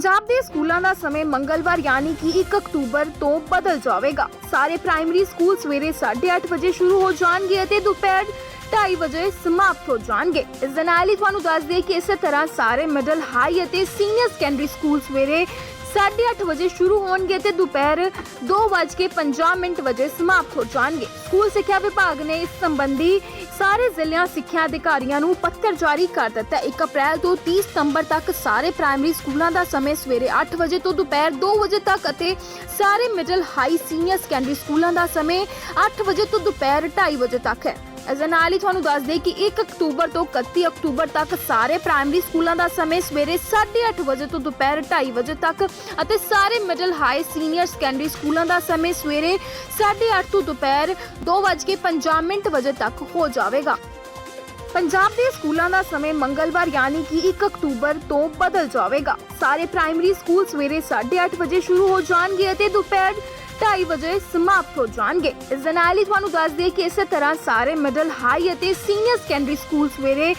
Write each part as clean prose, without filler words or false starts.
पंजाब ਦੇ ਸਕੂਲਾਂ ਦਾ ਸਮੇਂ ਮੰਗਲਵਾਰ ਯਾਨੀ ਕਿ 1 ਅਕਤੂਬਰ ਤੋਂ ਬਦਲ ਜਾਵੇਗਾ। ਸਾਰੇ ਪ੍ਰਾਇਮਰੀ ਸਕੂਲ ਸਵੇਰੇ 8:30 ਵਜੇ ਸ਼ੁਰੂ ਹੋ ਜਾਣਗੇ ਅਤੇ ਦੁਪਹਿਰ 2:30 ਵਜੇ ਸਮਾਪਤ ਹੋ ਜਾਣਗੇ। ਇਸ ਦੇ ਨਾਲ ਹੀ ਤੁਹਾਨੂੰ ਦੱਸ ਦਈਏ ਕਿ ਇਸੇ ਤਰ੍ਹਾਂ ਸਾਰੇ ਮਿਡਲ ਹਾਈ ਅਤੇ ਸੀਨੀਅਰ ਸੈਕੰਡਰੀ ਸਕੂਲ ਸਵੇਰੇ 8:30 ਵਜੇ ਸ਼ੁਰੂ ਹੋਣਗੇ ਤੇ ਦੁਪਹਿਰ 2:50 ਵਜੇ ਸਮਾਪਤ ਹੋ ਜਾਣਗੇ। ਸਕੂਲ ਸਿੱਖਿਆ ਵਿਭਾਗ ਨੇ ਇਸ ਸੰਬੰਧੀ ਸਾਰੇ ਜ਼ਿਲ੍ਹਿਆਂ ਸਿੱਖਿਆ ਅਧਿਕਾਰੀਆਂ ਨੂੰ ਪੱਤਰ ਜਾਰੀ ਕਰ ਦਿੱਤਾ। 1 ਅਪ੍ਰੈਲ ਤੋਂ 30 ਸਤੰਬਰ ਤੱਕ ਸਾਰੇ ਪ੍ਰਾਇਮਰੀ ਸਕੂਲਾਂ ਦਾ ਸਮੇਂ ਸਵੇਰੇ 8 ਵਜੇ ਤੋਂ ਦੁਪਹਿਰ 2 ਵਜੇ ਤੱਕ ਅਤੇ ਸਾਰੇ ਮਿਡਲ ਹਾਈ ਸੀਨੀਅਰ ਸੈਕੰਡਰੀ ਸਕੂਲਾਂ ਦਾ ਸਮੇਂ 8 ਵਜੇ ਤੋਂ ਦੁਪਹਿਰ 2:30 ਵਜੇ ਤੱਕ ਹੈ। ਇਸ ਦੇ ਨਾਲ ਹੀ ਤੁਹਾਨੂੰ ਦੱਸ ਦੇਈਏ ਕਿ 1 ਅਕਤੂਬਰ ਤੋਂ 31 ਅਕਤੂਬਰ ਤੱਕ ਸਾਰੇ ਪ੍ਰਾਇਮਰੀ ਸਕੂਲਾਂ ਦਾ ਸਮੇਂ ਸਵੇਰੇ 8:30 ਵਜੇ ਤੋਂ ਦੁਪਹਿਰ 2:30 ਵਜੇ ਤੱਕ ਅਤੇ ਸਾਰੇ ਮਿਡਲ ਹਾਈ ਸੀਨੀਅਰ ਸੈਕੰਡਰੀ ਸਕੂਲਾਂ ਦਾ ਸਮੇਂ ਸਵੇਰੇ 8:30 ਤੋਂ ਦੁਪਹਿਰ 2:50 ਵਜੇ ਤੱਕ ਹੋ ਜਾਵੇਗਾ। ਪੰਜਾਬ ਦੇ ਸਕੂਲਾਂ ਦਾ ਸਮੇਂ ਮੰਗਲਵਾਰ ਯਾਨੀ ਕਿ 1 ਅਕਤੂਬਰ ਤੋਂ ਬਦਲ ਜਾਵੇਗਾ। ਸਾਰੇ ਪ੍ਰਾਇਮਰੀ ਸਕੂਲ ਸਵੇਰੇ 8:30 ਵਜੇ ਸ਼ੁਰੂ ਹੋ ਜਾਣਗੇ ਅਤੇ ਦੁਪਹਿਰ 2:30 ਵਜੇ ਸਮਾਪਤ ਹੋ ਜਾਣਗੇ। ਇਸ ਦੇ ਨਾਲ ਹੀ ਤੁਹਾਨੂੰ ਦੱਸ ਦਈਏ ਕਿ ਇਸੇ ਤਰ੍ਹਾਂ ਸਾਰੇ ਮਿਡਲ ਹਾਈ ਅਤੇ ਸੀਨੀਅਰ ਸੈਕੰਡਰੀ ਸਕੂਲ ਸਵੇਰੇ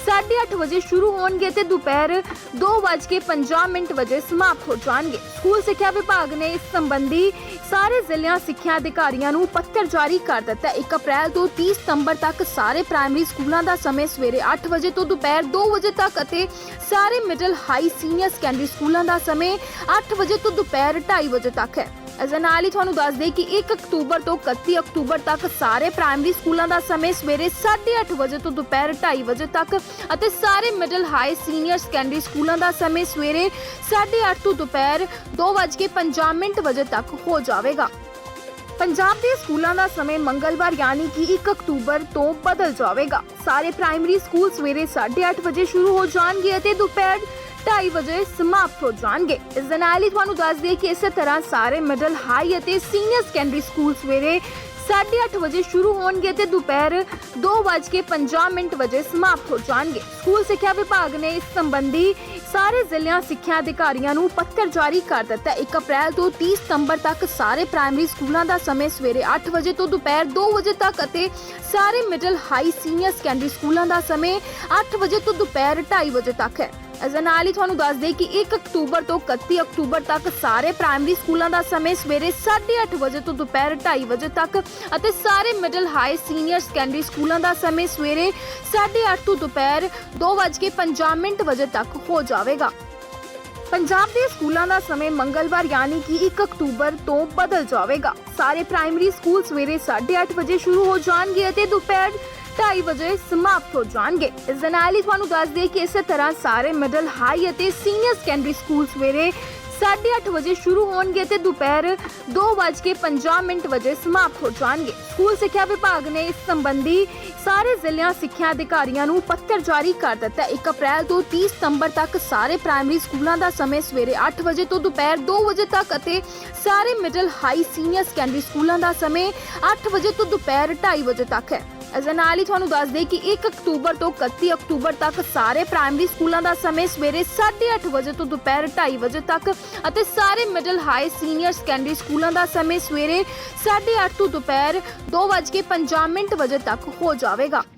8:30 ਵਜੇ ਸ਼ੁਰੂ ਹੋਣਗੇ ਤੇ ਦੁਪਹਿਰ 2:50 ਵਜੇ ਸਮਾਪਤ ਹੋ ਜਾਣਗੇ। ਸਕੂਲ ਸਿੱਖਿਆ ਵਿਭਾਗ ਨੇ ਇਸ ਸੰਬੰਧੀ ਸਾਰੇ ਜ਼ਿਲ੍ਹਿਆਂ ਸਿੱਖਿਆ ਅਧਿਕਾਰੀਆਂ ਨੂੰ ਪੱਤਰ ਜਾਰੀ ਕਰ ਦਿੱਤਾ। 1 ਅਪ੍ਰੈਲ ਤੋਂ 30 ਸਤੰਬਰ ਤੱਕ ਸਾਰੇ ਪ੍ਰਾਇਮਰੀ ਸਕੂਲਾਂ ਦਾ ਸਮੇਂ ਸਵੇਰੇ 8 ਵਜੇ ਤੋਂ ਦੁਪਹਿਰ 2 ਵਜੇ ਤੱਕ ਅਤੇ ਸਾਰੇ ਮਿਡਲ ਹਾਈ ਸੀਨੀਅਰ ਸੈਕੰਡਰੀ ਸਕੂਲਾਂ ਦਾ ਸਮੇਂ 8 ਵਜੇ ਤੋਂ ਦੁਪਹਿਰ 2:30 ਵਜੇ ਤੱਕ ਹੈ। ਇਸ ਦੇ ਨਾਲ ਹੀ ਤੁਹਾਨੂੰ ਦੱਸ ਦਈਏ ਕਿ 1 ਅਕਤੂਬਰ ਤੋਂ 31 ਅਕਤੂਬਰ ਤੱਕ ਸਾਰੇ ਪ੍ਰਾਇਮਰੀ ਸਕੂਲਾਂ ਦਾ ਸਮੇਂ ਸਵੇਰੇ 8:30 ਵਜੇ ਤੋਂ ਦੁਪਹਿਰ 2:30 ਵਜੇ ਤੱਕ ਅਤੇ ਸਾਰੇ ਮਿਡਲ ਹਾਈ ਸੀਨੀਅਰ ਸੈਕੰਡਰੀ ਸਕੂਲਾਂ ਦਾ ਸਮੇਂ ਸਵੇਰੇ 8:30 ਤੋਂ ਦੁਪਹਿਰ 2:50 ਵਜੇ ਤੱਕ ਹੋ ਜਾਵੇਗਾ। ਪੰਜਾਬ ਦੇ ਸਕੂਲਾਂ ਦਾ ਸਮੇਂ ਮੰਗਲਵਾਰ ਯਾਨੀ ਕਿ 1 ਅਕਤੂਬਰ ਤੋਂ ਬਦਲ ਜਾਵੇਗਾ। ਸਾਰੇ ਪ੍ਰਾਇਮਰੀ ਸਕੂਲ ਸਵੇਰੇ 8:30 ਵਜੇ ਸ਼ੁਰੂ ਹੋ ਜਾਣਗੇ ਅਤੇ ਦੁਪਹਿਰ 2:30 ਵਜੇ ਸਮਾਪਤ ਹੋ ਜਾਣਗੇ। ਇਸ ਦੇ ਨਾਲ ਹੀ ਤੁਹਾਨੂੰ ਦੱਸ ਦਈਏ ਕਿ ਇਸੇ ਤਰ੍ਹਾਂ ਸਾਰੇ ਮਿਡਲ ਹਾਈ ਅਤੇ ਸੀਨੀਅਰ ਸੈਕੰਡਰੀ ਸਕੂਲ ਸਵੇਰੇ 8:30 ਵਜੇ ਸ਼ੁਰੂ ਹੋਣਗੇ ਤੇ ਦੁਪਹਿਰ 2:50 ਵਜੇ ਸਮਾਪਤ ਹੋ ਜਾਣਗੇ। ਸਕੂਲ ਸਿੱਖਿਆ ਵਿਭਾਗ ਨੇ ਇਸ ਸੰਬੰਧੀ ਸਾਰੇ ਜ਼ਿਲ੍ਹਿਆਂ ਸਿੱਖਿਆ ਅਧਿਕਾਰੀਆਂ ਨੂੰ ਪੱਤਰ ਜਾਰੀ ਕਰ ਦਿੱਤਾ। 1 ਅਪ੍ਰੈਲ ਤੋਂ 30 ਸਤੰਬਰ ਤੱਕ ਸਾਰੇ ਪ੍ਰਾਇਮਰੀ ਸਕੂਲਾਂ ਦਾ ਸਮੇਂ ਸਵੇਰੇ 8 ਵਜੇ ਤੋਂ ਦੁਪਹਿਰ 2 ਵਜੇ ਤੱਕ ਅਤੇ ਸਾਰੇ ਮਿਡਲ ਹਾਈ ਸੀਨੀਅਰ ਸੈਕੰਡਰੀ ਸਕੂਲਾਂ ਦਾ ਸਮੇਂ 8 ਵਜੇ ਤੋਂ ਦੁਪਹਿਰ 2:30 ਵਜੇ ਤੱਕ ਹੈ। ਇਸ ਦੇ ਨਾਲ ਹੀ ਤੁਹਾਨੂੰ ਦੱਸ ਦਈਏ ਕਿ 1 ਅਕਤੂਬਰ ਤੋਂ 31 ਅਕਤੂਬਰ ਤੱਕ ਸਾਰੇ ਪ੍ਰਾਇਮਰੀ ਸਕੂਲਾਂ ਦਾ ਸਮੇਂ ਸਵੇਰੇ 8:30 ਵਜੇ ਤੋਂ ਦੁਪਹਿਰ 2:30 ਵਜੇ ਤੱਕ ਅਤੇ ਸਾਰੇ ਮਿਡਲ ਹਾਈ ਸੀਨੀਅਰ ਸੈਕੰਡਰੀ ਸਕੂਲਾਂ ਦਾ ਸਮੇਂ ਸਵੇਰੇ 8:30 ਤੋਂ ਦੁਪਹਿਰ 2:50 ਵਜੇ ਤੱਕ ਹੋ ਜਾਵੇਗਾ। ਪੰਜਾਬ ਦੇ ਸਕੂਲਾਂ ਦਾ ਸਮੇਂ ਮੰਗਲਵਾਰ ਯਾਨੀ ਕਿ 1 ਅਕਤੂਬਰ ਤੋਂ ਬਦਲ ਜਾਵੇਗਾ। ਸਾਰੇ ਪ੍ਰਾਇਮਰੀ ਸਕੂਲ ਸਵੇਰੇ 8:30 ਵਜੇ ਸ਼ੁਰੂ ਹੋ ਜਾਣਗੇ ਅਤੇ ਦੁਪਹਿਰ 2:30 ਵਜੇ ਸਮਾਪਤ ਹੋ ਜਾਣਗੇ। ਇਸ ਦੇ ਨਾਲ ਹੀ ਤੁਹਾਨੂੰ ਦੱਸ ਦਈਏ ਕਿ ਇਸੇ ਤਰ੍ਹਾਂ ਸਾਰੇ ਮਿਡਲ ਹਾਈ ਅਤੇ ਸੀਨੀਅਰ ਸੈਕੰਡਰੀ ਸਕੂਲ ਸਵੇਰੇ 8:30 ਵਜੇ ਸ਼ੁਰੂ ਹੋਣਗੇ ਤੇ ਦੁਪਹਿਰ 2:50 ਵਜੇ ਸਮਾਪਤ ਹੋ ਜਾਣਗੇ। ਸਕੂਲ ਸਿੱਖਿਆ ਵਿਭਾਗ ਨੇ ਇਸ ਸੰਬੰਧੀ ਸਾਰੇ ਜ਼ਿਲ੍ਹਿਆਂ ਸਿੱਖਿਆ ਅਧਿਕਾਰੀਆਂ ਨੂੰ ਪੱਤਰ ਜਾਰੀ ਕਰ ਦਿੱਤਾ। 1 ਅਪ੍ਰੈਲ ਤੋਂ 30 ਸਤੰਬਰ ਤੱਕ ਸਾਰੇ ਪ੍ਰਾਇਮਰੀ ਸਕੂਲਾਂ ਦਾ ਸਮੇਂ ਸਵੇਰੇ 8 ਵਜੇ ਤੋਂ ਦੁਪਹਿਰ 2 ਵਜੇ ਤੱਕ ਅਤੇ ਸਾਰੇ ਮਿਡਲ ਹਾਈ ਸੀਨੀਅਰ ਸੈਕੰਡਰੀ ਸਕੂਲਾਂ ਦਾ ਸਮੇਂ 8 ਵਜੇ ਤੋਂ ਦੁਪਹਿਰ 2:30 ਵਜੇ ਤੱਕ ਹੈ। ਇਸ ਦੇ ਨਾਲ ਹੀ ਤੁਹਾਨੂੰ ਦੱਸ ਦਈਏ ਕਿ 1 ਅਕਤੂਬਰ ਤੋਂ 31 ਅਕਤੂਬਰ ਤੱਕ ਸਾਰੇ ਪ੍ਰਾਇਮਰੀ ਸਕੂਲਾਂ ਦਾ ਸਮੇਂ ਸਵੇਰੇ 8:30 ਵਜੇ ਤੋਂ ਦੁਪਹਿਰ 2:30 ਵਜੇ ਤੱਕ ਅਤੇ ਸਾਰੇ ਮਿਡਲ ਹਾਈ ਸੀਨੀਅਰ ਸੈਕੰਡਰੀ ਸਕੂਲਾਂ ਦਾ ਸਮੇਂ ਸਵੇਰੇ 8:30 ਤੋਂ ਦੁਪਹਿਰ 2:50 ਵਜੇ ਤੱਕ ਹੋ ਜਾਵੇਗਾ।